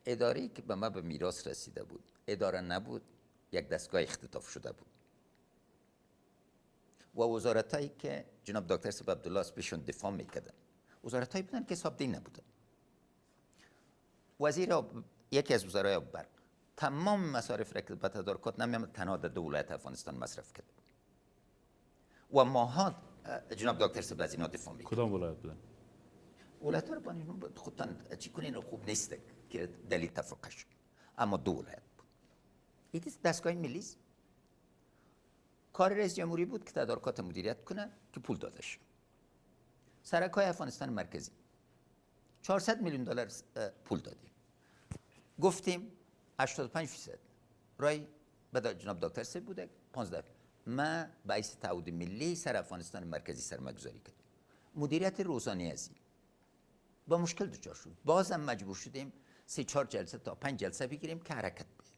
اداره‌ای که به ما به میراث رسیده بود اداره نبود، یک دستگاه اختطاف شده بود و وزارتایی که جناب دکتر صاحب عبدالله از بهشون دفاع میکردن وزارتایی بودن که حساب دین نبودن. یکی از وزرای برق تمام مصارف را که به تدارکات نمی‌آمد تنها در دولت افغانستان مصرف کرد و ماها جناب دکتر صاحب از اینا دفاع میکرد. کدام ولایت بودن؟ ولایت رو بانید خودتان چی کنین خوب نیست که دلیل تفرقه، اما دو ولایت بود. این دستگاه ملی است. کار رئیس جمهوری بود که تدارکات مدیریت کنه که پول داده شد. سرکای افغانستان مرکزی 400 میلیون دلار پول دادیم. گفتیم 85% رای به جناب دکتر صاحب بوده، 15 ما باعث تعهد ملی سر افغانستان مرکزی سرمایه‌گذاری کردیم. مدیریت روزانه از این با مشکل دچار شد. بازم مجبور شدیم 3-4 جلسه تا 5 جلسه بگیریم که حرکت بده.